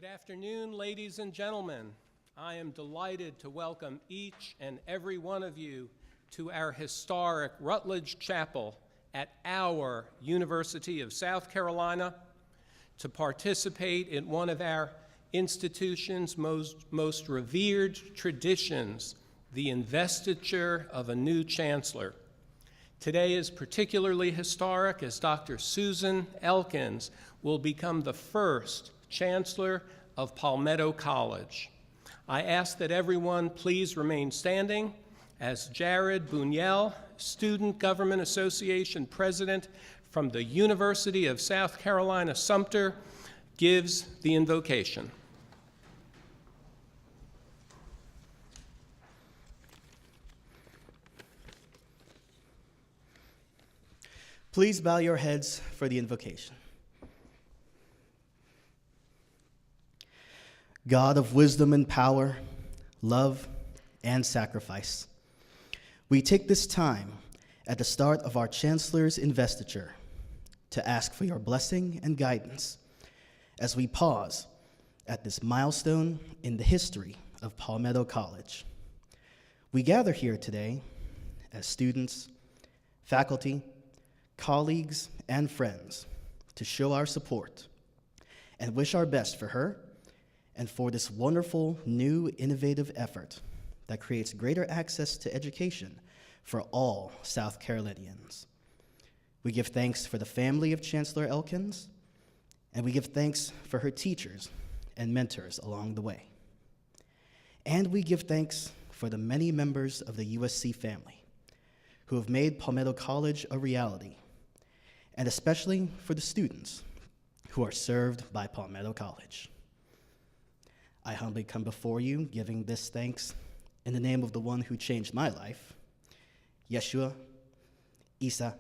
Good afternoon, ladies and gentlemen. I am delighted to welcome each and every one of you to our historic Rutledge Chapel at our University of South Carolina to participate in one of our institution's most revered traditions, the investiture of a new chancellor. Today is particularly historic as Dr. Susan Elkins will become the first Chancellor of Palmetto College. I ask that everyone please remain standing as Jared Bunyel, Student Government Association President from the University of South Carolina, Sumter, gives the invocation. Please bow your heads for the invocation. God of wisdom and power, love and sacrifice, we take this time at the start of our Chancellor's investiture to ask for your blessing and guidance as we pause at this milestone in the history of Palmetto College. We gather here today as students, faculty, colleagues, and friends to show our support and wish our best for her and for this wonderful, new, innovative effort that creates greater access to education for all South Carolinians. We give thanks for the family of Chancellor Elkins, and we give thanks for her teachers and mentors along the way. And we give thanks for the many members of the USC family who have made Palmetto College a reality, and especially for the students who are served by Palmetto College. I humbly come before you, giving this thanks in the name of the one who changed my life, Yeshua, Isa,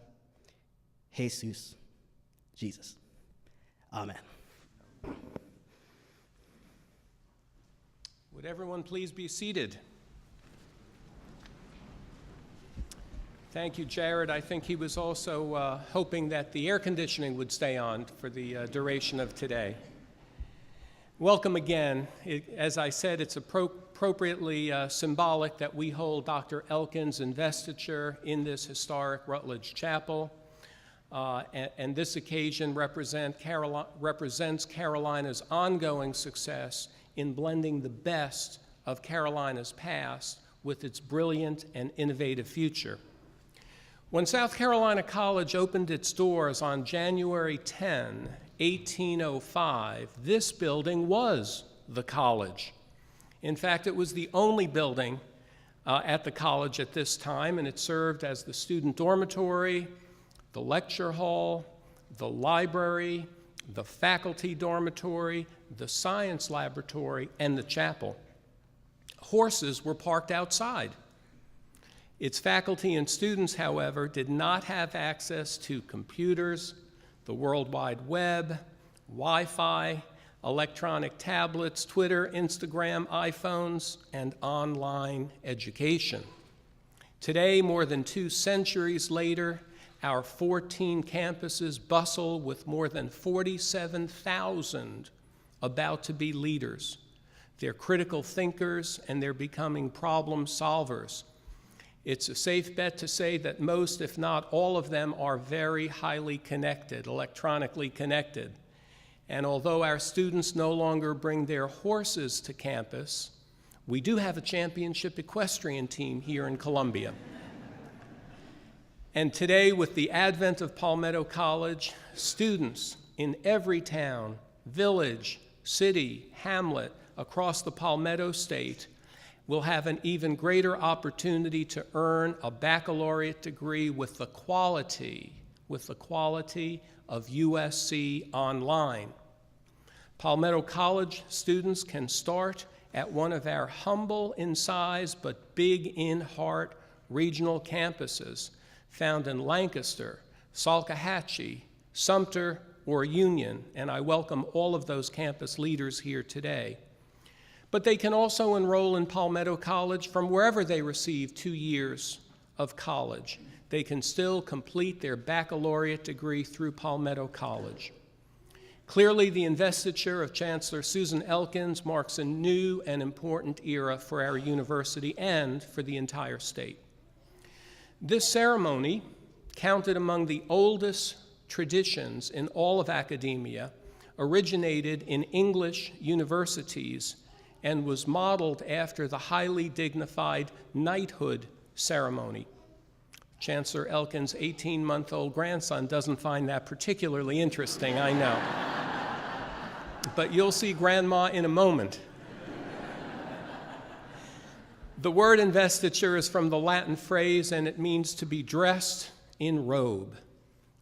Jesus, Jesus. Amen. Would everyone please be seated? Thank you, Jared. I think he was also hoping that the air conditioning would stay on for the duration of today. Welcome again. As I said, it's appropriately symbolic that we hold Dr. Elkins' investiture in this historic Rutledge Chapel. And this occasion represents Carolina's ongoing success in blending the best of Carolina's past with its brilliant and innovative future. When South Carolina College opened its doors on January 10, 1805, this building was the college. In fact, it was the only building at the college at this time, and it served as the student dormitory, the lecture hall, the library, the faculty dormitory, the science laboratory, and the chapel. Horses were parked outside. Its faculty and students, however, did not have access to computers, the World Wide Web, Wi-Fi, electronic tablets, Twitter, Instagram, iPhones, and online education. Today, more than 2 centuries later, our 14 campuses bustle with more than 47,000 about-to-be leaders. They're critical thinkers, and they're becoming problem solvers. It's a safe bet to say that most, if not all of them, are very highly connected, electronically connected. And although our students no longer bring their horses to campus, we do have a championship equestrian team here in Columbia. And today, with the advent of Palmetto College, students in every town, village, city, hamlet across the Palmetto State will have an even greater opportunity to earn a baccalaureate degree with the quality of USC Online. Palmetto College students can start at one of our humble in size but big in heart regional campuses found in Lancaster, Salkehatchie, Sumter, or Union, and I welcome all of those campus leaders here today. But they can also enroll in Palmetto College from wherever they receive 2 years of college. They can still complete their baccalaureate degree through Palmetto College. Clearly, the investiture of Chancellor Susan Elkins marks a new and important era for our university and for the entire state. This ceremony, counted among the oldest traditions in all of academia, originated in English universities and was modeled after the highly dignified knighthood ceremony. Chancellor Elkins' 18-month-old grandson doesn't find that particularly interesting, I know. But you'll see Grandma in a moment. The word investiture is from the Latin phrase, and it means to be dressed in robe.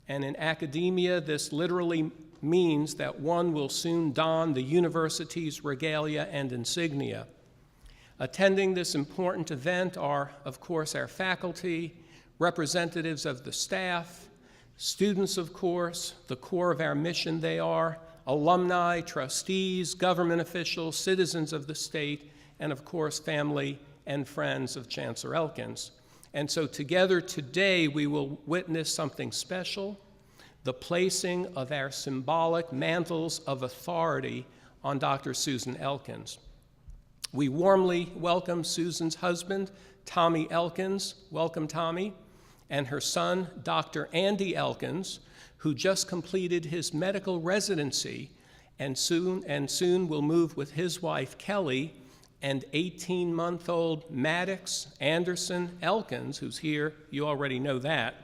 And in academia, this literally means that one will soon don the university's regalia and insignia. Attending this important event are, of course, our faculty, representatives of the staff, students, of course, the core of our mission they are, alumni, trustees, government officials, citizens of the state, and of course, family and friends of Chancellor Elkins. And so together today, we will witness something special, the placing of our symbolic mantles of authority on Dr. Susan Elkins. We warmly welcome Susan's husband, Tommy Elkins, welcome Tommy, and her son, Dr. Andy Elkins, who just completed his medical residency and soon will move with his wife, Kelly, and 18-month-old Maddox Anderson Elkins, who's here, you already know that.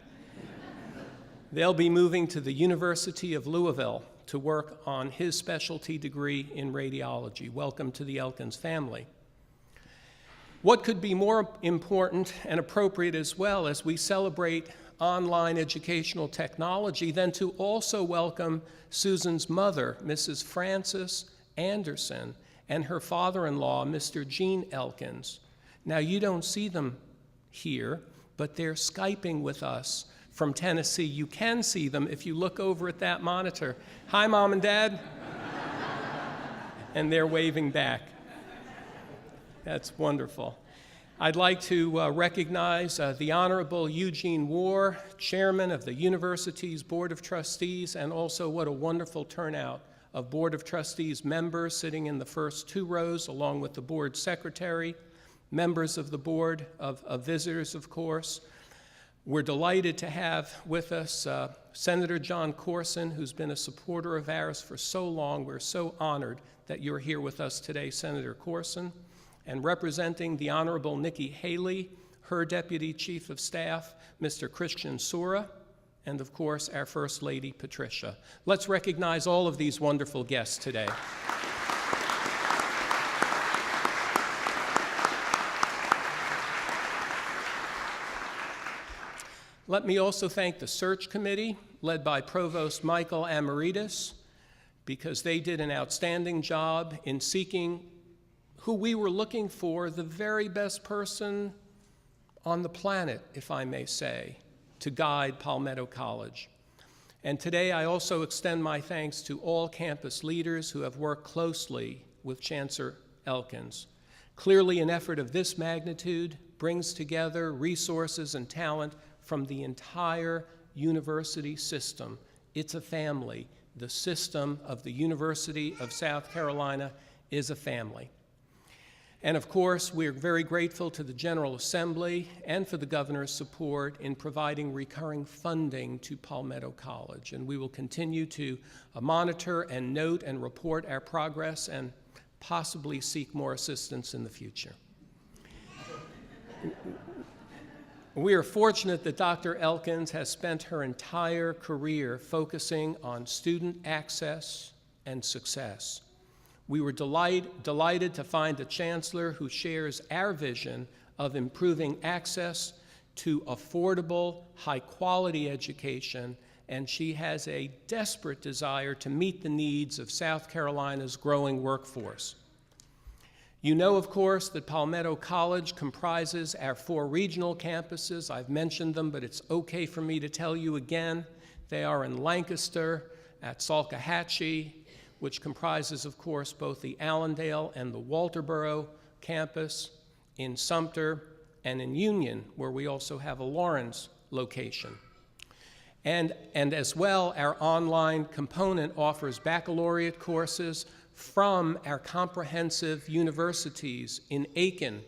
They'll be moving to the University of Louisville to work on his specialty degree in radiology. Welcome to the Elkins family. What could be more important and appropriate as well as we celebrate online educational technology than to also welcome Susan's mother, Mrs. Frances Anderson, and her father-in-law, Mr. Gene Elkins. Now, you don't see them here, but they're Skyping with us from Tennessee. You can see them if you look over at that monitor. Hi, Mom and Dad. And they're waving back. That's wonderful. I'd like to recognize the Honorable Eugene Warr, Chairman of the University's Board of Trustees, and also what a wonderful turnout of Board of Trustees members sitting in the first two rows, along with the Board Secretary, members of the Board of Visitors, of course. We're delighted to have with us Senator John Corson, who's been a supporter of ours for so long. We're so honored that you're here with us today, Senator Corson. And representing the Honorable Nikki Haley, her Deputy Chief of Staff, Mr. Christian Sura, and of course, our First Lady, Patricia. Let's recognize all of these wonderful guests today. Let me also thank the search committee, led by Provost Michael Amaritis, because they did an outstanding job in seeking who we were looking for, the very best person on the planet, if I may say, to guide Palmetto College. And today I also extend my thanks to all campus leaders who have worked closely with Chancellor Elkins. Clearly, an effort of this magnitude brings together resources and talent from the entire university system. It's a family. The system of the University of South Carolina is a family. And of course, we're very grateful to the General Assembly and for the governor's support in providing recurring funding to Palmetto College. And we will continue to monitor and note and report our progress and possibly seek more assistance in the future. We are fortunate that Dr. Elkins has spent her entire career focusing on student access and success. We were delighted to find a chancellor who shares our vision of improving access to affordable, high-quality education, and she has a desperate desire to meet the needs of South Carolina's growing workforce. You know, of course, that Palmetto College comprises our 4 regional campuses. I've mentioned them, but it's okay for me to tell you again. They are in Lancaster, at Salkehatchie, which comprises, of course, both the Allendale and the Walterboro campus, in Sumter, and in Union, where we also have a Lawrence location. And as well, our online component offers baccalaureate courses from our comprehensive universities in Aiken,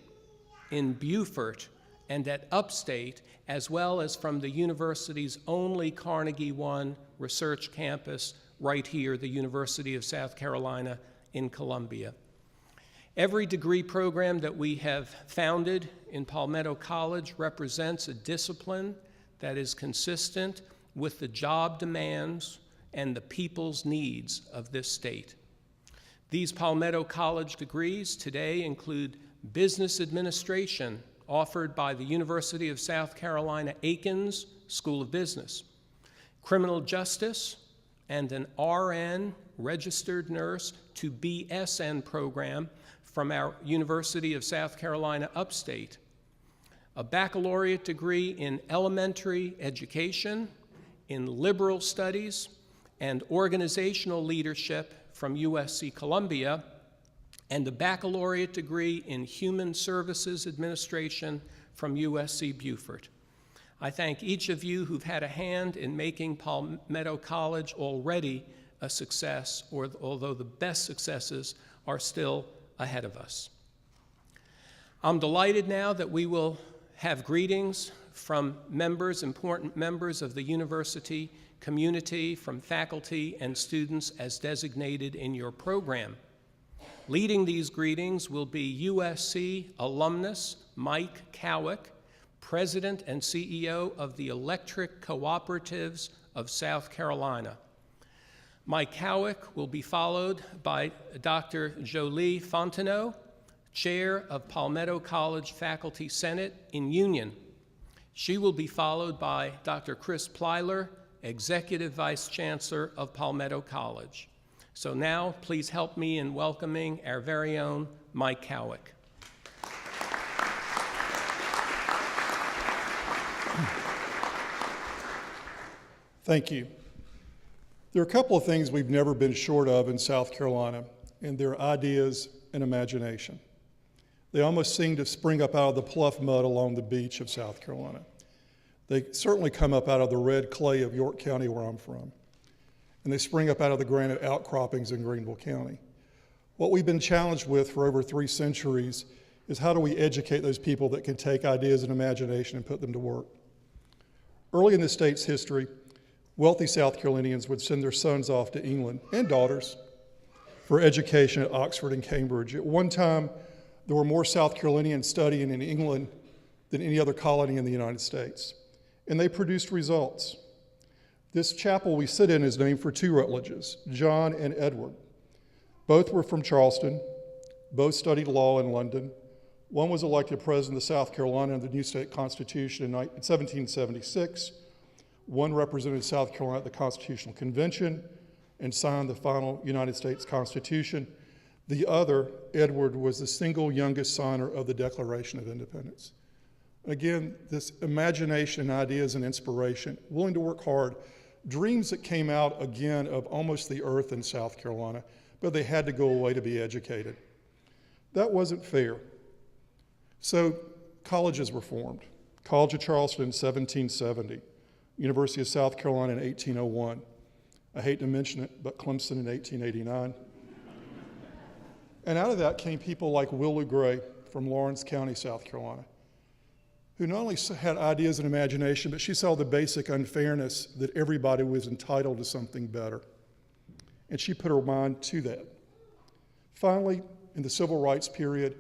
in Beaufort, and at Upstate, as well as from the university's only Carnegie One research campus right here, the University of South Carolina in Columbia. Every degree program that we have founded in Palmetto College represents a discipline that is consistent with the job demands and the people's needs of this state. These Palmetto College degrees today include business administration, offered by the University of South Carolina Aiken's School of Business, criminal justice, and an RN, registered nurse, to BSN program from our University of South Carolina Upstate, a baccalaureate degree in elementary education, in liberal studies, and organizational leadership from USC Columbia, and a baccalaureate degree in Human Services Administration from USC Beaufort. I thank each of you who've had a hand in making Palmetto College already a success, although the best successes are still ahead of us. I'm delighted now that we will have greetings from members, important members of the university community, from faculty and students as designated in your program. Leading these greetings will be USC alumnus Mike Cowick, President and CEO of the Electric Cooperatives of South Carolina. Mike Cowick will be followed by Dr. Jolie Fontenot, Chair of Palmetto College Faculty Senate in Union. She will be followed by Dr. Chris Plyler, Executive Vice Chancellor of Palmetto College. So now, please help me in welcoming our very own Mike Cowick. Thank you. There are a couple of things we've never been short of in South Carolina, and they're ideas and imagination. They almost seem to spring up out of the pluff mud along the beach of South Carolina. They certainly come up out of the red clay of York County, where I'm from. And they spring up out of the granite outcroppings in Greenville County. What we've been challenged with for over 3 centuries is how do we educate those people that can take ideas and imagination and put them to work. Early in the state's history, wealthy South Carolinians would send their sons off to England, and daughters, for education at Oxford and Cambridge. At one time, there were more South Carolinians studying in England than any other colony in the United States. And they produced results. This chapel we sit in is named for 2 Rutledges, John and Edward. Both were from Charleston. Both studied law in London. One was elected president of South Carolina under the new state constitution in 1776. One represented South Carolina at the Constitutional Convention and signed the final United States Constitution. The other, Edward, was the single youngest signer of the Declaration of Independence. Again, this imagination and ideas and inspiration, willing to work hard, dreams that came out again of almost the earth in South Carolina, but they had to go away to be educated. That wasn't fair. So colleges were formed. College of Charleston in 1770, University of South Carolina in 1801. I hate to mention it, but Clemson in 1889. And out of that came people like Willow Gray from Lawrence County, South Carolina, who not only had ideas and imagination, but she saw the basic unfairness that everybody was entitled to something better. And she put her mind to that. Finally, in the civil rights period,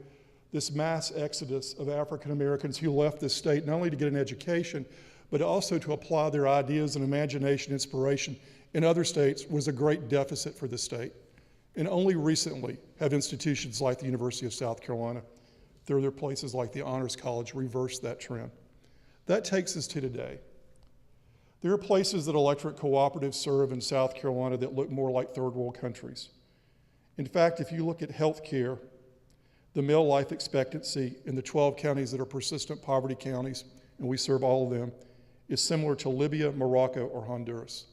this mass exodus of African Americans who left this state not only to get an education, but also to apply their ideas and imagination, inspiration in other states was a great deficit for the state. And only recently have institutions like the University of South Carolina, through their places like the Honors College, reversed that trend. That takes us to today. There are places that electric cooperatives serve in South Carolina that look more like third world countries. In fact, if you look at health care, the male life expectancy in the 12 counties that are persistent poverty counties, and we serve all of them, is similar to Libya, Morocco, or Honduras.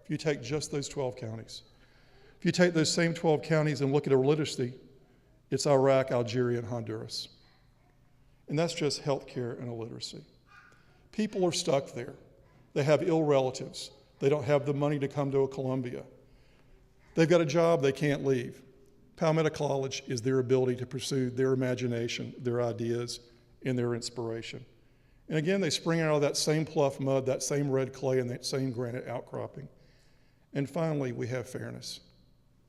If you take just those 12 counties. If you take those same 12 counties and look at illiteracy, it's Iraq, Algeria, and Honduras. And that's just healthcare and illiteracy. People are stuck there. They have ill relatives. They don't have the money to come to a Columbia. They've got a job they can't leave. Palmetto College is their ability to pursue their imagination, their ideas, and their inspiration. And again, they spring out of that same pluff mud, that same red clay, and that same granite outcropping. And finally, we have fairness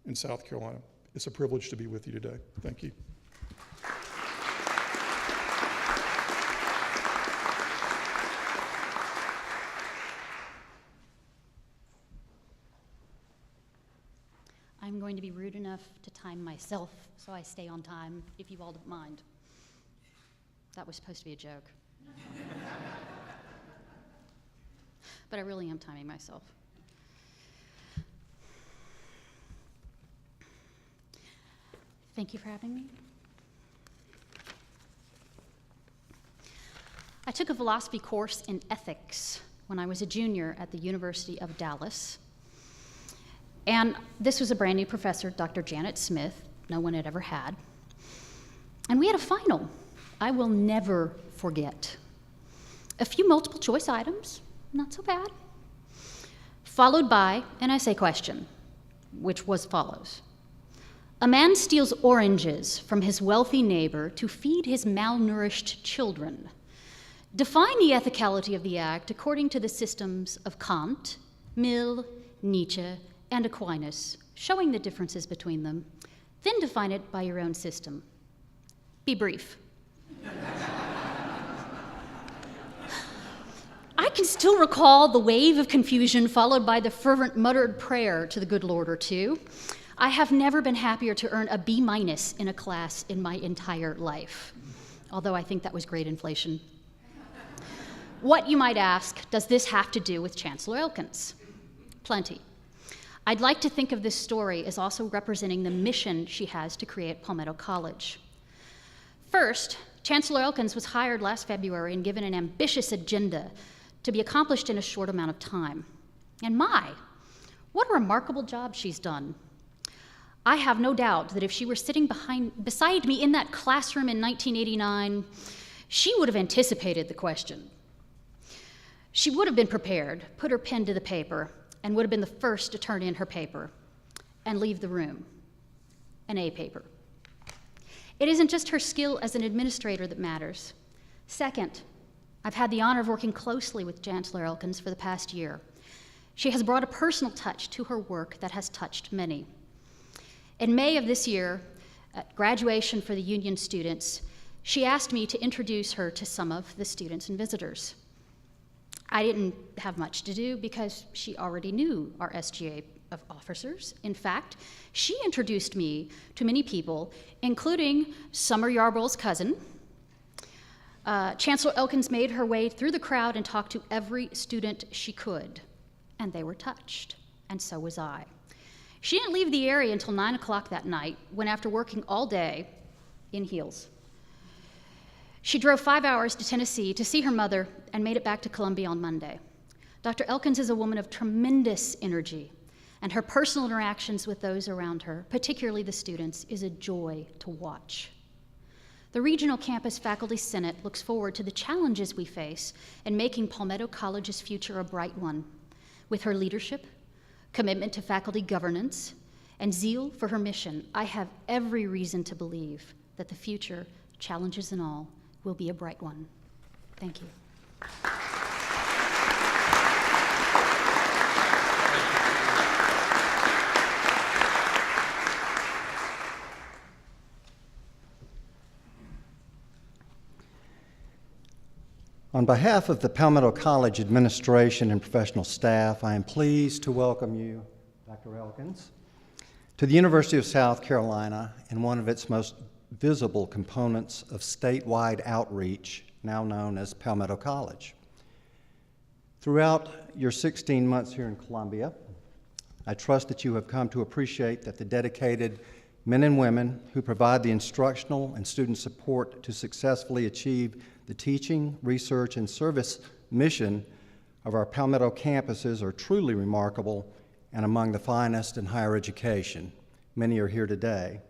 in South Carolina. It's a privilege to be with you today. Thank you. I'm going to be rude enough to time myself so I stay on time, if you all don't mind. That was supposed to be a joke. But I really am timing myself. Thank you for having me. I took a philosophy course in ethics when I was a junior at the University of Dallas. And this was a brand new professor, Dr. Janet Smith, no one had ever had. And we had a final I will never forget. A few multiple choice items, not so bad, followed by an essay question, which was follows. A man steals oranges from his wealthy neighbor to feed his malnourished children. Define the ethicality of the act according to the systems of Kant, Mill, Nietzsche, and Aquinas, showing the differences between them. Then define it by your own system. Be brief. I can still recall the wave of confusion followed by the fervent muttered prayer to the good Lord or two. I have never been happier to earn a B- in a class in my entire life, although I think that was great inflation. What, you might ask, does this have to do with Chancellor Elkins? Plenty. I'd like to think of this story as also representing the mission she has to create Palmetto College. First, Chancellor Elkins was hired last February and given an ambitious agenda to be accomplished in a short amount of time. And my, what a remarkable job she's done. I have no doubt that if she were sitting beside me in that classroom in 1989, she would have anticipated the question. She would have been prepared, put her pen to the paper, and would have been the first to turn in her paper and leave the room, an A paper. It isn't just her skill as an administrator that matters. Second, I've had the honor of working closely with Chancellor Elkins for the past year. She has brought a personal touch to her work that has touched many. In May of this year, at graduation for the union students, she asked me to introduce her to some of the students and visitors. I didn't have much to do because she already knew our SGA of officers. In fact, she introduced me to many people, including Summer Yarborough's cousin. Chancellor Elkins made her way through the crowd and talked to every student she could, and they were touched, and so was I. She didn't leave the area until 9 o'clock that night, when after working all day in heels, she drove 5 hours to Tennessee to see her mother and made it back to Columbia on Monday. Dr. Elkins is a woman of tremendous energy, and her personal interactions with those around her, particularly the students, is a joy to watch. The Regional Campus Faculty Senate looks forward to the challenges we face in making Palmetto College's future a bright one. With her leadership, commitment to faculty governance, and zeal for her mission, I have every reason to believe that the future, challenges and all, will be a bright one. Thank you. On behalf of the Palmetto College administration and professional staff, I am pleased to welcome you, Dr. Elkins, to the University of South Carolina and one of its most visible components of statewide outreach, now known as Palmetto College. Throughout your 16 months here in Columbia, I trust that you have come to appreciate that the dedicated men and women who provide the instructional and student support to successfully achieve the teaching, research, and service mission of our Palmetto campuses are truly remarkable and among the finest in higher education. Many are here today.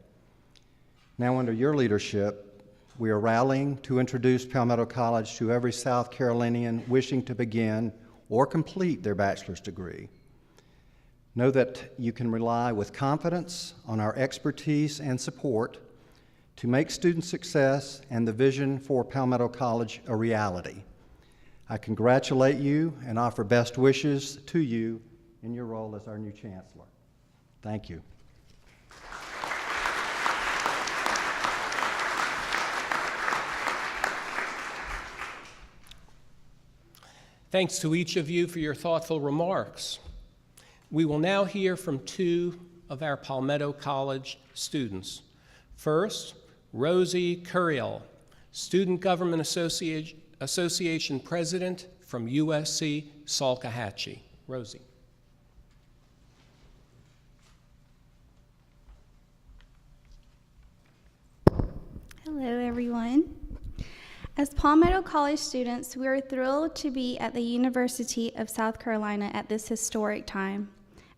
Now, under your leadership, we are rallying to introduce Palmetto College to every South Carolinian wishing to begin or complete their bachelor's degree. Know that you can rely with confidence on our expertise and support to make student success and the vision for Palmetto College a reality. I congratulate you and offer best wishes to you in your role as our new chancellor. Thank you. Thanks to each of you for your thoughtful remarks. We will now hear from two of our Palmetto College students. First, Rosie Curiel, Student Government Association President from USC Salkehatchie. Rosie. Hello, everyone. As Palmetto College students, we are thrilled to be at the University of South Carolina at this historic time.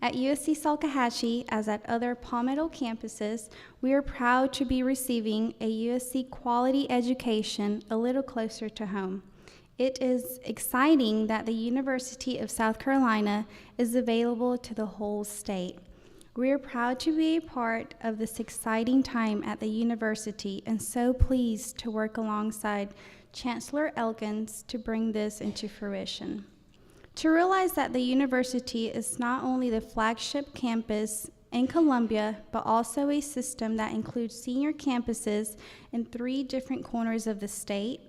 At USC Salkehatchie, as at other Palmetto campuses, we are proud to be receiving a USC quality education a little closer to home. It is exciting that the University of South Carolina is available to the whole state. We are proud to be a part of this exciting time at the university and so pleased to work alongside Chancellor Elkins to bring this into fruition. To realize that the university is not only the flagship campus in Columbia, but also a system that includes senior campuses in 3 different corners of the state,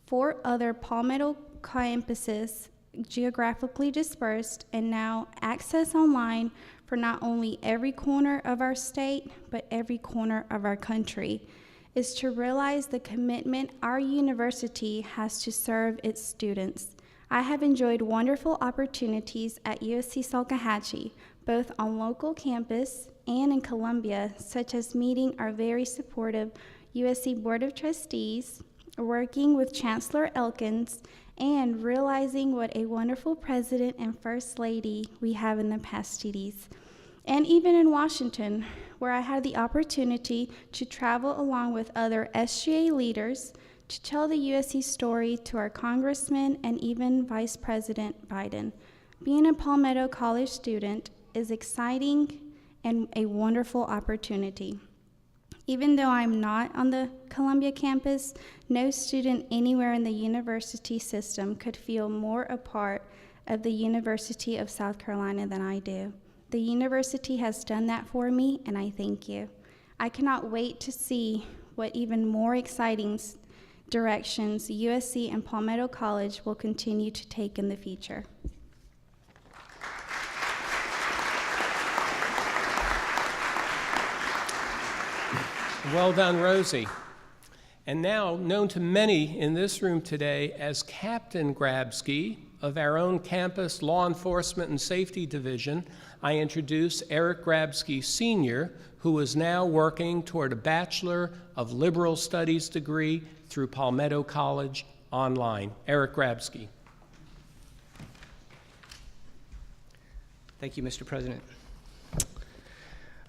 4 other Palmetto campuses geographically dispersed, and now access online for not only every corner of our state, but every corner of our country, is to realize the commitment our university has to serve its students. I have enjoyed wonderful opportunities at USC Salkehatchie, both on local campus and in Columbia, such as meeting our very supportive USC Board of Trustees, working with Chancellor Elkins, and realizing what a wonderful president and first lady we have in the Pastides. And even in Washington, where I had the opportunity to travel along with other SGA leaders to tell the USC story to our congressman and even Vice President Biden. Being a Palmetto College student is exciting and a wonderful opportunity. Even though I'm not on the Columbia campus, no student anywhere in the university system could feel more a part of the University of South Carolina than I do. The university has done that for me, and I thank you. I cannot wait to see what even more exciting directions USC and Palmetto College will continue to take in the future. Well done, Rosie. And now, known to many in this room today as Captain Grabski of our own campus Law Enforcement and Safety Division, I introduce Eric Grabski Sr., who is now working toward a Bachelor of Liberal Studies degree through Palmetto College online. Eric Grabski. Thank you, Mr. President.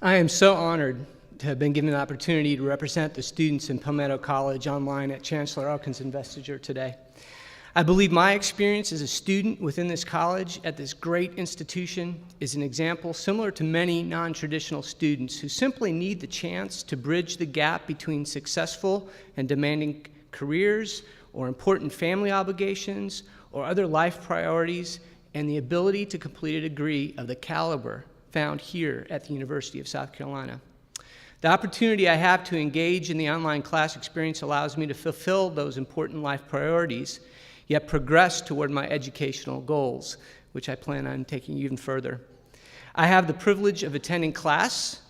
I am so honored to have been given the opportunity to represent the students in Palmetto College online at Chancellor Elkins' Investiture today. I believe my experience as a student within this college at this great institution is an example similar to many non-traditional students who simply need the chance to bridge the gap between successful and demanding careers or important family obligations or other life priorities and the ability to complete a degree of the caliber found here at the University of South Carolina. The opportunity I have to engage in the online class experience allows me to fulfill those important life priorities, yet progress toward my educational goals, which I plan on taking even further. I have the privilege of attending class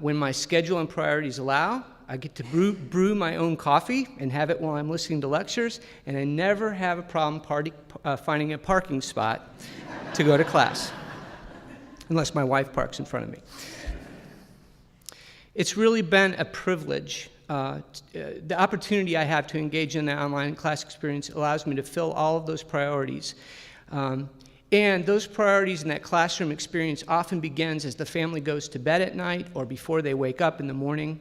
when my schedule and priorities allow. I get to brew my own coffee and have it while I'm listening to lectures, and I never have a problem finding a parking spot to go to class, unless my wife parks in front of me. It's really been a privilege. The opportunity I have to engage in the online class experience allows me to fill all of those priorities. And those priorities in that classroom experience often begins as the family goes to bed at night or before they wake up in the morning.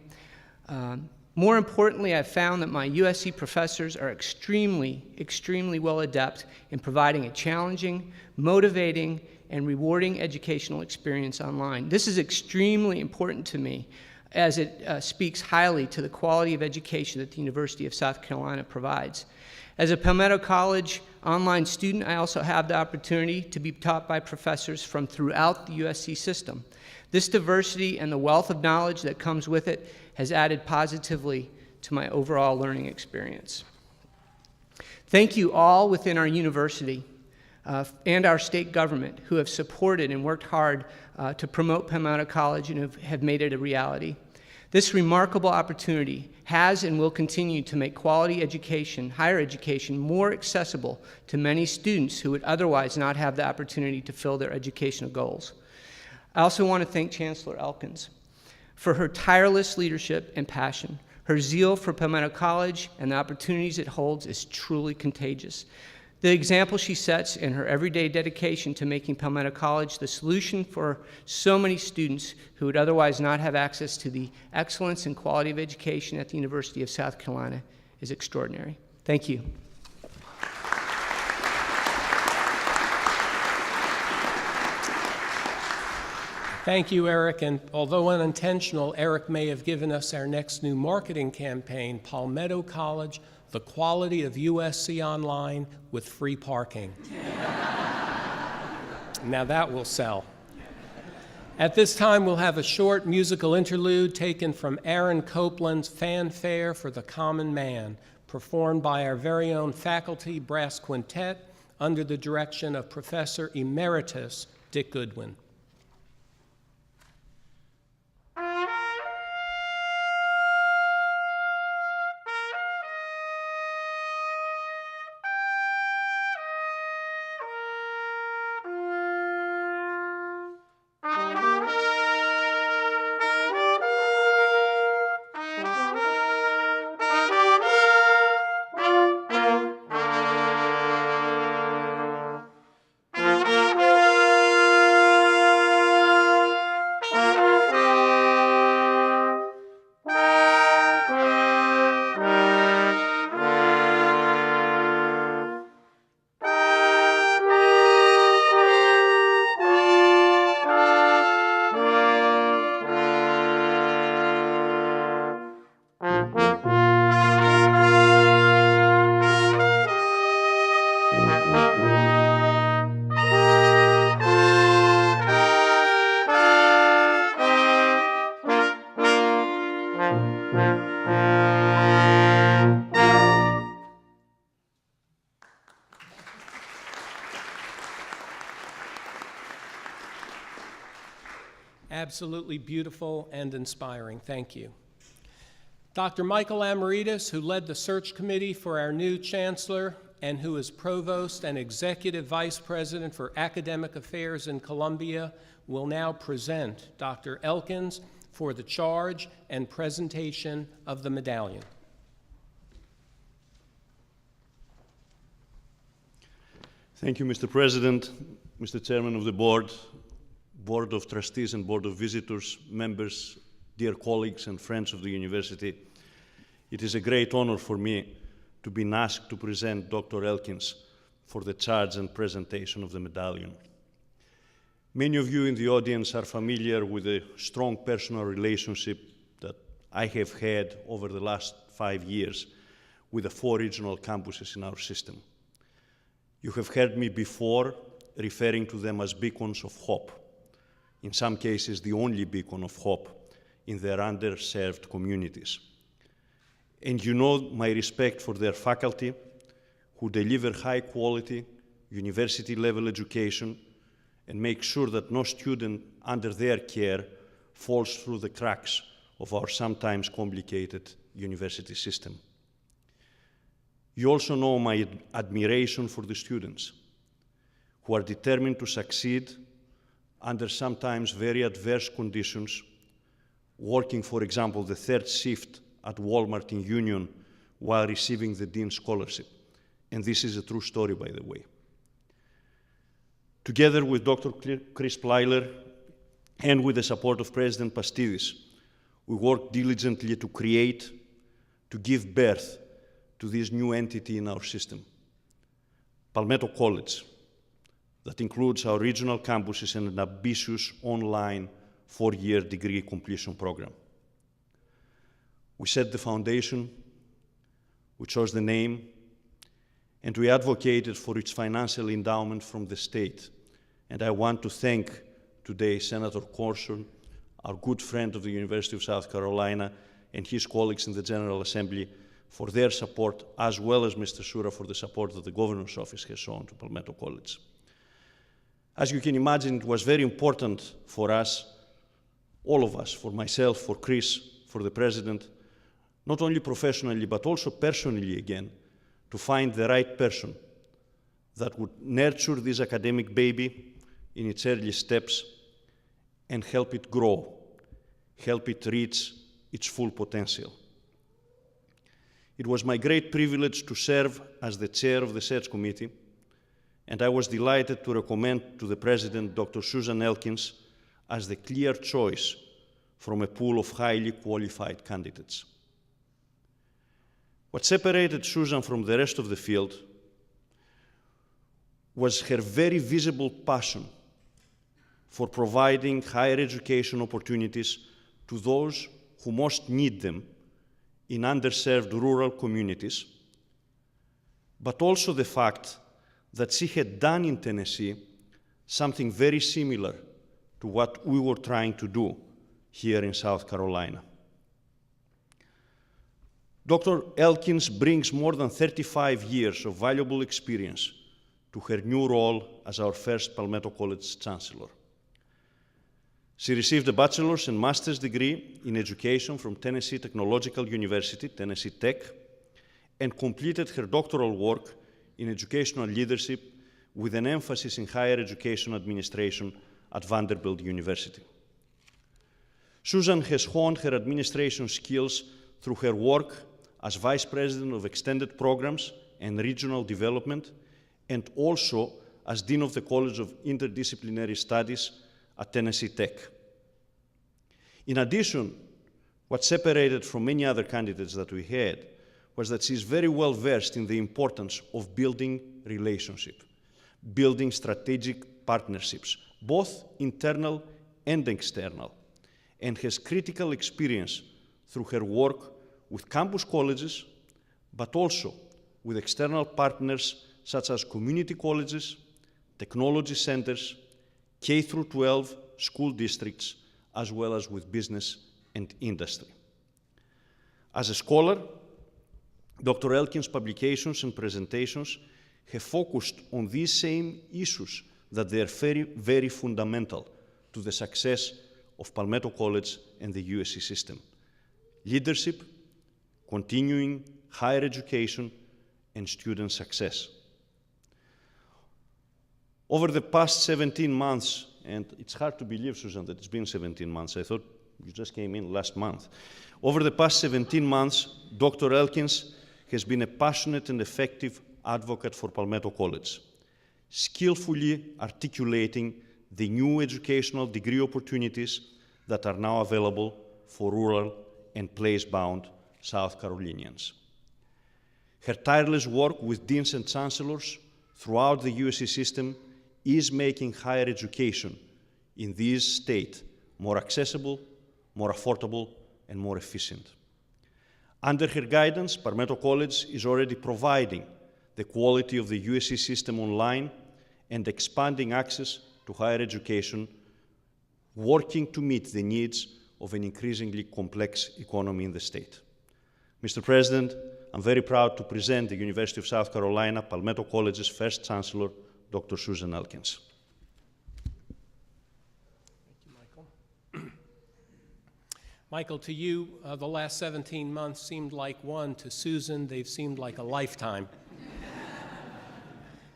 More importantly, I've found that my USC professors are extremely well adept in providing a challenging, motivating, and rewarding educational experience online. This is extremely important to me as it speaks highly to the quality of education that the University of South Carolina provides. As a Palmetto College online student, I also have the opportunity to be taught by professors from throughout the USC system. This diversity and the wealth of knowledge that comes with it has added positively to my overall learning experience. Thank you all within our university and our state government who have supported and worked hard to promote Palmetto College and have made it a reality. This remarkable opportunity has and will continue to make quality education, higher education, more accessible to many students who would otherwise not have the opportunity to fill their educational goals. I also want to thank Chancellor Elkins for her tireless leadership and passion. Her zeal for Palmetto College and the opportunities it holds is truly contagious. The example she sets in her everyday dedication to making Palmetto College the solution for so many students who would otherwise not have access to the excellence and quality of education at the University of South Carolina is extraordinary. Thank you. Thank you, Eric. And although unintentional, Eric may have given us our next new marketing campaign, Palmetto College, the quality of USC online with free parking. Now that will sell. At this time, we'll have a short musical interlude taken from Aaron Copland's Fanfare for the Common Man, performed by our very own faculty brass quintet under the direction of Professor Emeritus Dick Goodwin. Absolutely beautiful and inspiring. Thank you. Dr. Michael Amaritas, who led the search committee for our new chancellor and who is provost and executive vice president for academic affairs in Columbia, will now present Dr. Elkins for the charge and presentation of the medallion. Thank you, Mr. President, Mr. Chairman of the Board, Board of Trustees and Board of Visitors, members, dear colleagues and friends of the university. It is a great honor for me to be asked to present Dr. Elkins for the charge and presentation of the medallion. Many of you in the audience are familiar with the strong personal relationship that I have had over the last 5 years with the 4 regional campuses in our system. You have heard me before referring to them as beacons of hope, in some cases the only beacon of hope in their underserved communities. And you know my respect for their faculty, who deliver high quality, university-level education and make sure that no student under their care falls through the cracks of our sometimes complicated university system. You also know my admiration for the students, who are determined to succeed under sometimes very adverse conditions, working, for example, the 3rd shift at Walmart in Union while receiving the Dean's Scholarship. And this is a true story, by the way. Together with Dr. Chris Plyler and with the support of President Pastidis, we worked diligently to create to give birth to this new entity in our system, Palmetto College, that includes our regional campuses and an ambitious online 4-year degree completion program. We set the foundation, we chose the name, and we advocated for its financial endowment from the state. And I want to thank today Senator Corson, our good friend of the University of South Carolina, and his colleagues in the General Assembly for their support, as well as Mr. Sura for the support that the Governor's Office has shown to Palmetto College. As you can imagine, it was very important for us, all of us, for myself, for Chris, for the President, not only professionally, but also personally again, to find the right person that would nurture this academic baby in its early steps and help it grow, help it reach its full potential. It was my great privilege to serve as the chair of the search committee, and I was delighted to recommend to the President Dr. Susan Elkins as the clear choice from a pool of highly qualified candidates. What separated Susan from the rest of the field was her very visible passion for providing higher education opportunities to those who most need them in underserved rural communities, but also the fact that she had done in Tennessee something very similar to what we were trying to do here in South Carolina. Dr. Elkins brings more than 35 years of valuable experience to her new role as our first Palmetto College Chancellor. She received a bachelor's and master's degree in education from Tennessee Technological University, Tennessee Tech, and completed her doctoral work in educational leadership with an emphasis in higher education administration at Vanderbilt University. Susan has honed her administration skills through her work as Vice President of Extended Programs and Regional Development, and also as Dean of the College of Interdisciplinary Studies at Tennessee Tech. In addition, what separated from many other candidates that we had was that she's very well versed in the importance of building relationships, building strategic partnerships, both internal and external, and has critical experience through her work with campus colleges, but also with external partners such as community colleges, technology centers, K-12 school districts, as well as with business and industry. As a scholar, Dr. Elkins' publications and presentations have focused on these same issues that they are very, very fundamental to the success of Palmetto College and the USC system: leadership, continuing higher education, and student success. Over the past 17 months, and it's hard to believe, Susan, that it's been 17 months. I thought you just came in last month. Over the past 17 months, Dr. Elkins has been a passionate and effective advocate for Palmetto College, skillfully articulating the new educational degree opportunities that are now available for rural and place-bound South Carolinians. Her tireless work with deans and chancellors throughout the USC system is making higher education in this state more accessible, more affordable, and more efficient. Under her guidance, Palmetto College is already providing the quality of the USC system online and expanding access to higher education, working to meet the needs of an increasingly complex economy in the state. Mr. President, I'm very proud to present the University of South Carolina Palmetto College's first Chancellor, Dr. Susan Elkins. Thank you, Michael. Michael, to you, the last 17 months seemed like one. To Susan, they've seemed like a lifetime.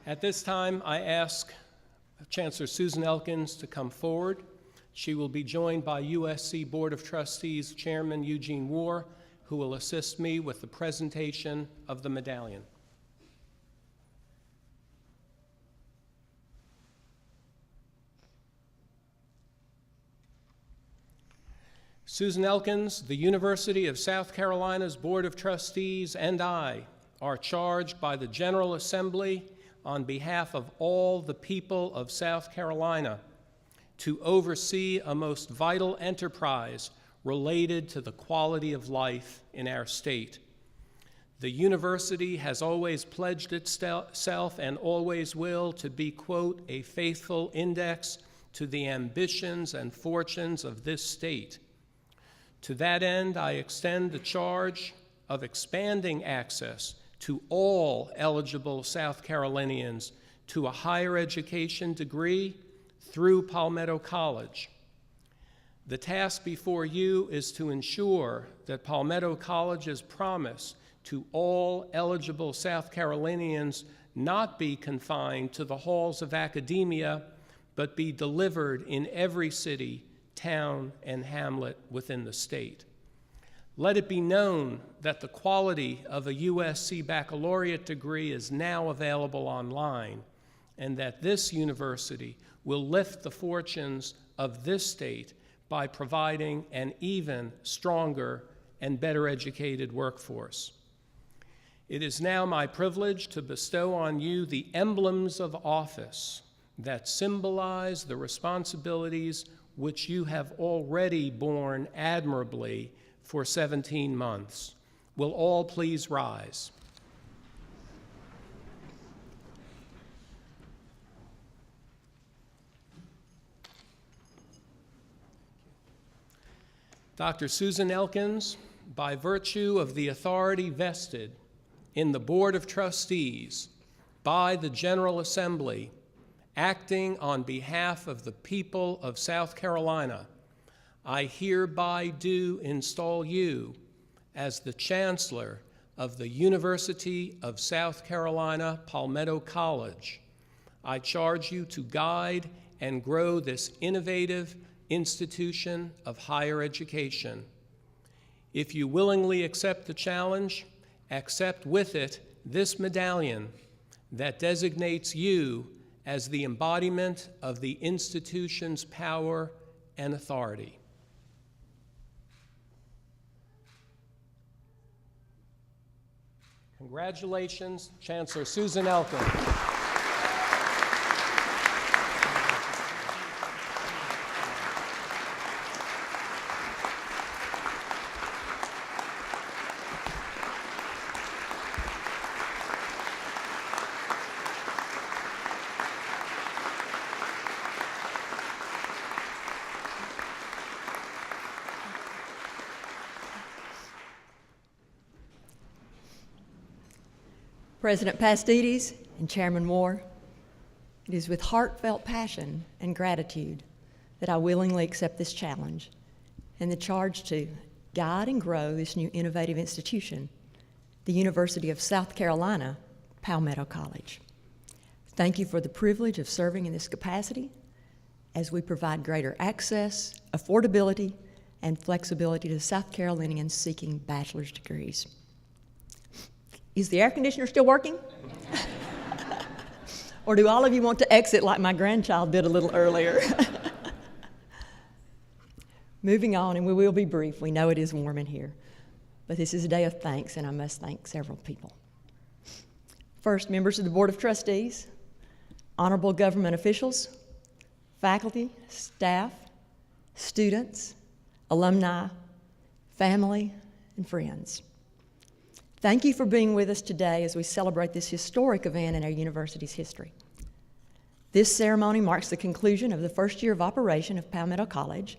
At this time, I ask Chancellor Susan Elkins to come forward. She will be joined by USC Board of Trustees Chairman Eugene War, who will assist me with the presentation of the medallion. Susan Elkins, the University of South Carolina's Board of Trustees, and I are charged by the General Assembly on behalf of all the people of South Carolina to oversee a most vital enterprise related to the quality of life in our state. The university has always pledged itself and always will to be, quote, a faithful index to the ambitions and fortunes of this state. To that end, I extend the charge of expanding access to all eligible South Carolinians to a higher education degree through Palmetto College. The task before you is to ensure that Palmetto College's promise to all eligible South Carolinians not be confined to the halls of academia, but be delivered in every city, town, and hamlet within the state. Let it be known that the quality of a USC baccalaureate degree is now available online, and that this university will lift the fortunes of this state by providing an even stronger and better educated workforce. It is now my privilege to bestow on you the emblems of office that symbolize the responsibilities which you have already borne admirably for 17 months. Will all please rise? Dr. Susan Elkins, by virtue of the authority vested in the Board of Trustees by the General Assembly, acting on behalf of the people of South Carolina, I hereby do install you as the Chancellor of the University of South Carolina, Palmetto College. I charge you to guide and grow this innovative institution of higher education. If you willingly accept the challenge, accept with it this medallion that designates you as the embodiment of the institution's power and authority. Congratulations, Chancellor Susan Elkins. President Pastides and Chairman Moore, it is with heartfelt passion and gratitude that I willingly accept this challenge and the charge to guide and grow this new innovative institution, the University of South Carolina, Palmetto College. Thank you for the privilege of serving in this capacity as we provide greater access, affordability, and flexibility to South Carolinians seeking bachelor's degrees. Is the air conditioner still working? Or do all of you want to exit like my grandchild did a little earlier? Moving on, and we will be brief. We know it is warm in here, but this is a day of thanks, and I must thank several people. First, members of the Board of Trustees, honorable government officials, faculty, staff, students, alumni, family, and friends. Thank you for being with us today as we celebrate this historic event in our university's history. This ceremony marks the conclusion of the first year of operation of Palmetto College,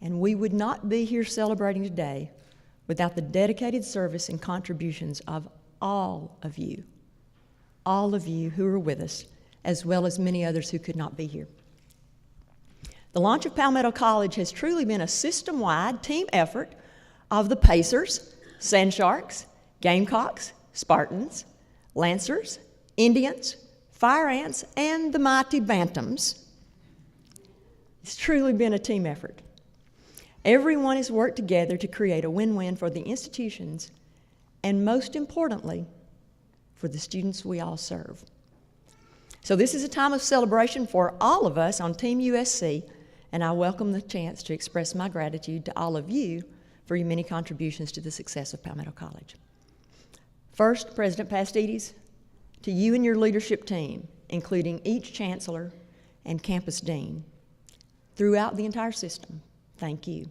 and we would not be here celebrating today without the dedicated service and contributions of all of you who are with us, as well as many others who could not be here. The launch of Palmetto College has truly been a system-wide team effort of the Pacers, Sand Sharks, Gamecocks, Spartans, Lancers, Indians, Fire Ants, and the mighty Bantams. It's truly been a team effort. Everyone has worked together to create a win-win for the institutions and, most importantly, for the students we all serve. So this is a time of celebration for all of us on Team USC, and I welcome the chance to express my gratitude to all of you for your many contributions to the success of Palmetto College. First, President Pastides, to you and your leadership team, including each chancellor and campus dean, throughout the entire system, thank you.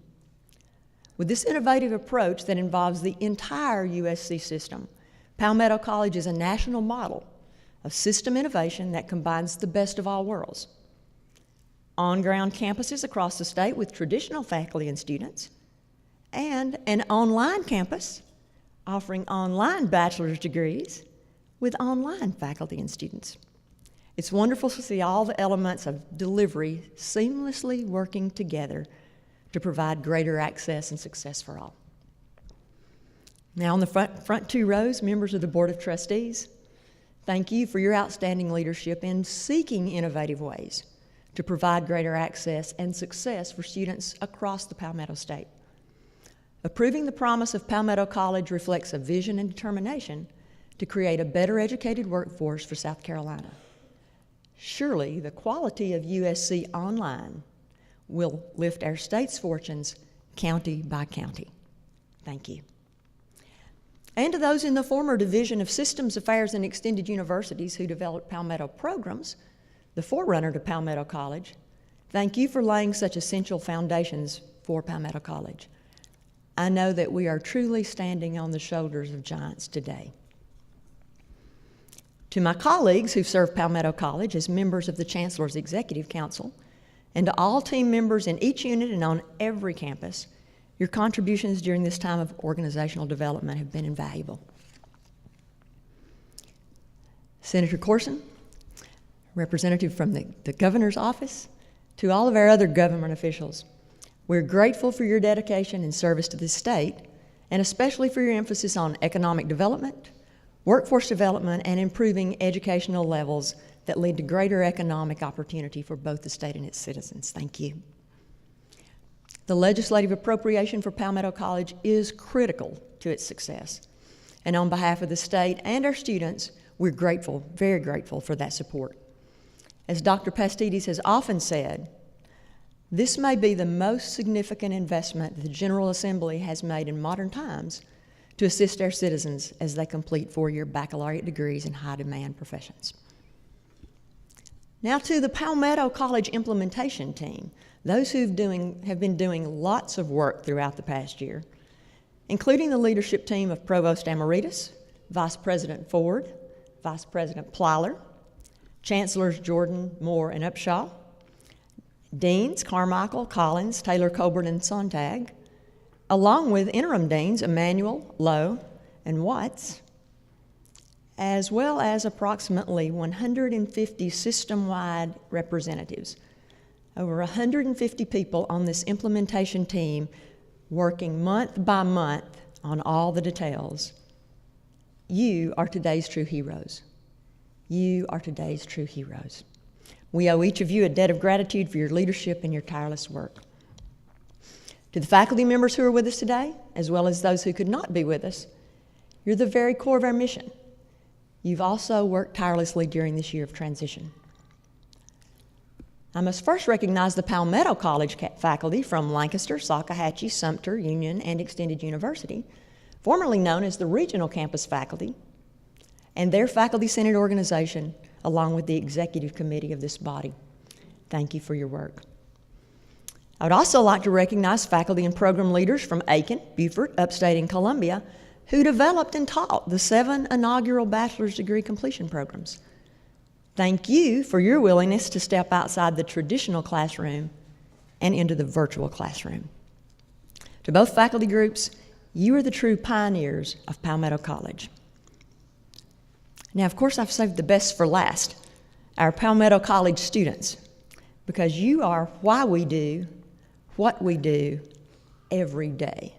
With this innovative approach that involves the entire USC system, Palmetto College is a national model of system innovation that combines the best of all worlds. On-ground campuses across the state with traditional faculty and students, and an online campus offering online bachelor's degrees with online faculty and students. It's wonderful to see all the elements of delivery seamlessly working together to provide greater access and success for all. Now, on the front two rows, members of the Board of Trustees, thank you for your outstanding leadership in seeking innovative ways to provide greater access and success for students across the Palmetto State. Approving the promise of Palmetto College reflects a vision and determination to create a better educated workforce for South Carolina. Surely, the quality of USC Online will lift our state's fortunes county by county. Thank you. And to those in the former Division of Systems Affairs and Extended Universities who developed Palmetto programs, the forerunner to Palmetto College, thank you for laying such essential foundations for Palmetto College. I know that we are truly standing on the shoulders of giants today. To my colleagues who serve Palmetto College as members of the Chancellor's Executive Council, and to all team members in each unit and on every campus, your contributions during this time of organizational development have been invaluable. Senator Corson, representative from the governor's office, to all of our other government officials, we're grateful for your dedication and service to this state, and especially for your emphasis on economic development, workforce development, and improving educational levels that lead to greater economic opportunity for both the state and its citizens. Thank you. The legislative appropriation for Palmetto College is critical to its success. And on behalf of the state and our students, we're grateful, very grateful for that support. As Dr. Pastides has often said, this may be the most significant investment the General Assembly has made in modern times to assist our citizens as they complete four-year baccalaureate degrees in high-demand professions. Now to the Palmetto College implementation team, those who have been doing lots of work throughout the past year, including the leadership team of Provost Amaritas, Vice President Ford, Vice President Plyler, Chancellors Jordan, Moore, and Upshaw, Deans Carmichael, Collins, Taylor, Coburn, and Sontag, along with interim deans Emanuel, Lowe, and Watts, as well as approximately 150 system-wide representatives. Over 150 people on this implementation team working month by month on all the details. You are today's true heroes. You are today's true heroes. We owe each of you a debt of gratitude for your leadership and your tireless work. To the faculty members who are with us today, as well as those who could not be with us, you're the very core of our mission. You've also worked tirelessly during this year of transition. I must first recognize the Palmetto College faculty from Lancaster, Salkehatchie, Sumter, Union, and Extended University, formerly known as the Regional Campus Faculty, and their faculty-centered organization, along with the executive committee of this body. Thank you for your work. I would also like to recognize faculty and program leaders from Aiken, Beaufort, Upstate, and Columbia, who developed and taught the 7 inaugural bachelor's degree completion programs. Thank you for your willingness to step outside the traditional classroom and into the virtual classroom. To both faculty groups, you are the true pioneers of Palmetto College. Now, of course, I've saved the best for last, our Palmetto College students, because you are why we do what we do every day.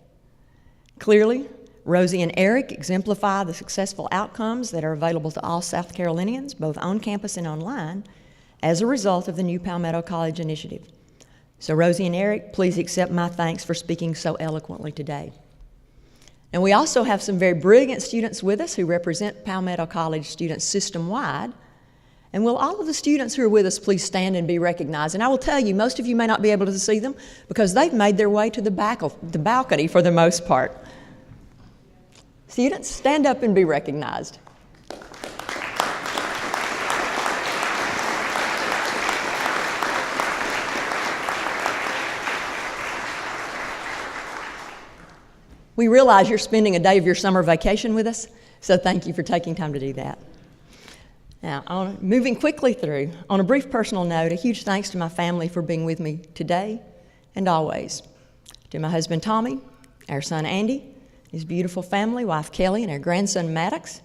Clearly, Rosie and Eric exemplify the successful outcomes that are available to all South Carolinians, both on campus and online, as a result of the new Palmetto College initiative. So Rosie and Eric, please accept my thanks for speaking so eloquently today. And we also have some very brilliant students with us who represent Palmetto College students system-wide, And will all of the students who are with us please stand and be recognized? And I will tell you, most of you may not be able to see them because they've made their way to the balcony for the most part. Students, stand up and be recognized. We realize you're spending a day of your summer vacation with us, so thank you for taking time to do that. Now, moving quickly through, on a brief personal note, a huge thanks to my family for being with me today and always. To my husband Tommy, our son Andy, his beautiful family, wife Kelly, and our grandson Maddox,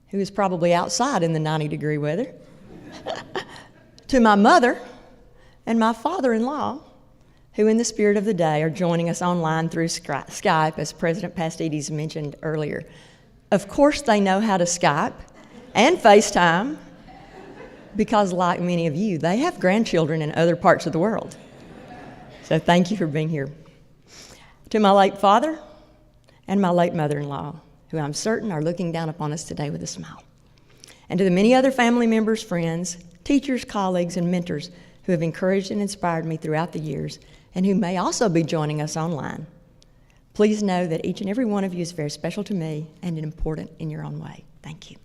who is probably outside in the 90-degree weather. To my mother and my father-in-law, who in the spirit of the day are joining us online through Skype, as President Pastides mentioned earlier. Of course they know how to Skype and FaceTime because, like many of you, they have grandchildren in other parts of the world. So thank you for being here. To my late father and my late mother-in-law, who I'm certain are looking down upon us today with a smile. And to the many other family members, friends, teachers, colleagues, and mentors who have encouraged and inspired me throughout the years and who may also be joining us online. Please know that each and every one of you is very special to me and important in your own way. Thank you.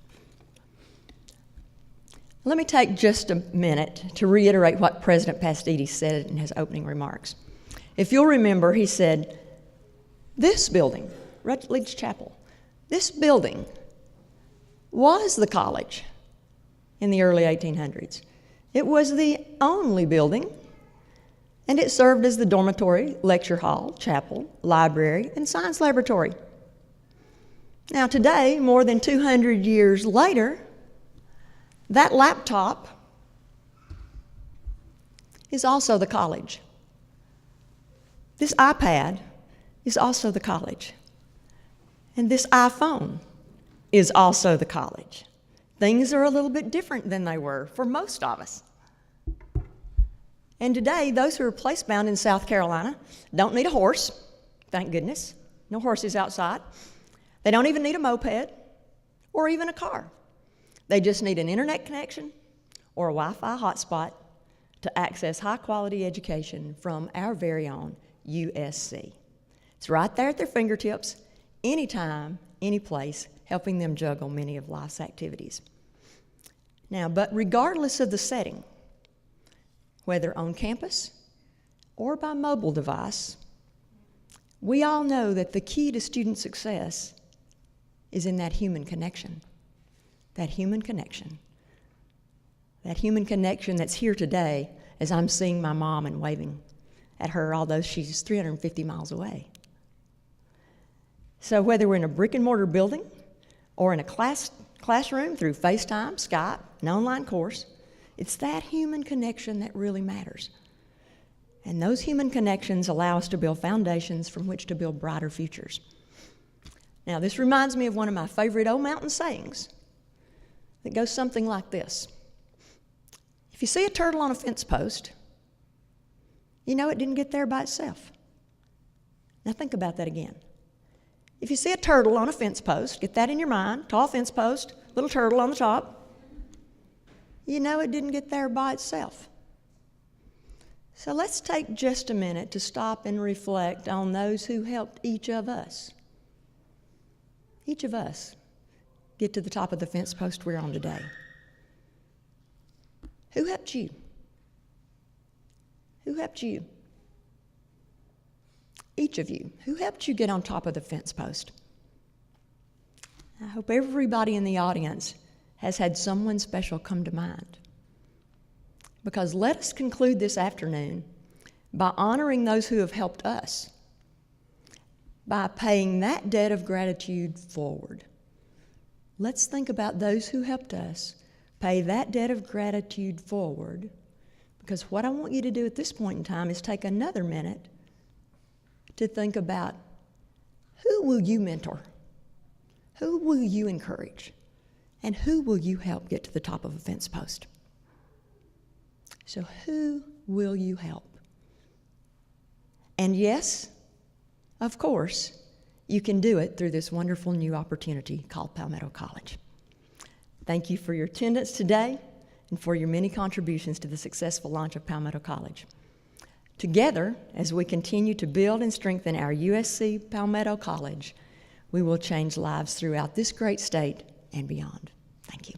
Let me take just a minute to reiterate what President Pastides said in his opening remarks. If you'll remember, he said, this building, Rutledge Chapel, this building was the college in the early 1800s. It was the only building, and it served as the dormitory, lecture hall, chapel, library, and science laboratory. Now today, more than 200 years later, that laptop is also the college. This iPad is also the college. And this iPhone is also the college. Things are a little bit different than they were for most of us. And today, those who are placebound in South Carolina don't need a horse, thank goodness. No horses outside. They don't even need a moped or even a car. They just need an internet connection or a Wi-Fi hotspot to access high-quality education from our very own USC. It's right there at their fingertips, anytime, any place, helping them juggle many of life's activities. Now, but regardless of the setting, whether on campus or by mobile device, we all know that the key to student success is in that human connection. That human connection. That human connection that's here today as I'm seeing my mom and waving at her, although she's 350 miles away. So whether we're in a brick and mortar building or in a classroom through FaceTime, Skype, an online course, it's that human connection that really matters. And those human connections allow us to build foundations from which to build brighter futures. Now, this reminds me of one of my favorite old mountain sayings that goes something like this. If you see a turtle on a fence post, you know it didn't get there by itself. Now think about that again. If you see a turtle on a fence post, get that in your mind, tall fence post, little turtle on the top, you know it didn't get there by itself. So let's take just a minute to stop and reflect on those who helped each of us get to the top of the fence post we're on today. Who helped you? Who helped you? Each of you. Who helped you get on top of the fence post? I hope everybody in the audience has had someone special come to mind. Because let us conclude this afternoon by honoring those who have helped us, by paying that debt of gratitude forward. Let's think about those who helped us, pay that debt of gratitude forward, because what I want you to do at this point in time is take another minute to think about who will you mentor, who will you encourage, and who will you help get to the top of a fence post? So who will you help? And yes, of course, you can do it through this wonderful new opportunity called Palmetto College. Thank you for your attendance today, and for your many contributions to the successful launch of Palmetto College. Together, as we continue to build and strengthen our USC Palmetto College, we will change lives throughout this great state and beyond. Thank you.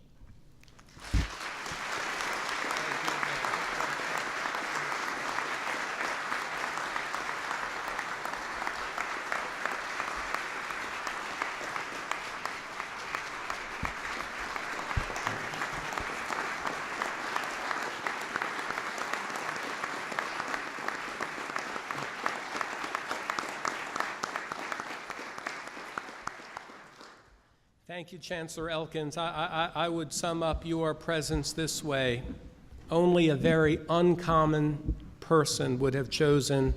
Thank you, Chancellor Elkins. I would sum up your presence this way. Only a very uncommon person would have chosen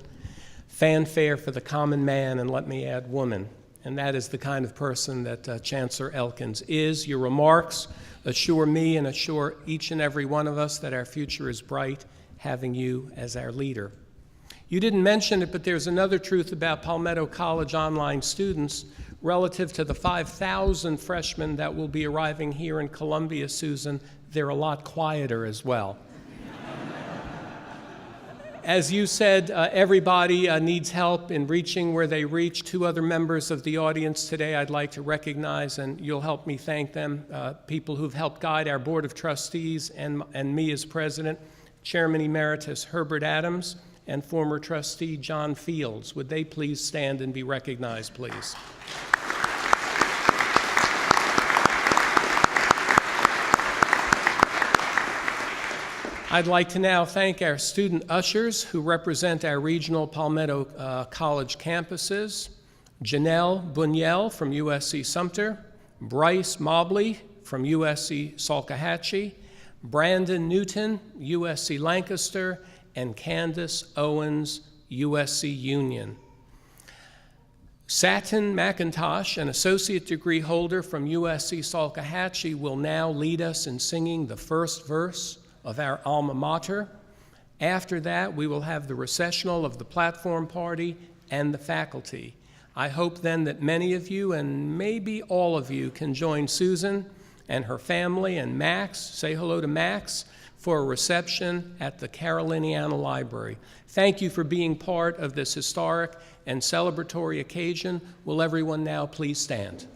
fanfare for the common man, and let me add woman. And that is the kind of person that Chancellor Elkins is. Your remarks assure me and assure each and every one of us that our future is bright, having you as our leader. You didn't mention it, but there's another truth about Palmetto College online students relative to the 5,000 freshmen that will be arriving here in Columbia, Susan. They're a lot quieter as well. As you said, everybody needs help in reaching where they reach. Two other members of the audience today I'd like to recognize, and you'll help me thank them, people who've helped guide our Board of Trustees and me as president, Chairman Emeritus Herbert Adams and former trustee John Fields. Would they please stand and be recognized, please? I'd like to now thank our student ushers who represent our regional Palmetto College campuses. Janelle Bunyel from USC Sumter, Bryce Mobley from USC Salkehatchie, Brandon Newton, USC Lancaster, and Candace Owens, USC Union. Satin McIntosh, an associate degree holder from USC Salkehatchie, will now lead us in singing the first verse of our alma mater. After that, we will have the recessional of the platform party and the faculty. I hope then that many of you, and maybe all of you, can join Susan and her family and Max, say hello to Max, for a reception at the Caroliniana Library. Thank you for being part of this historic and celebratory occasion. Will everyone now please stand?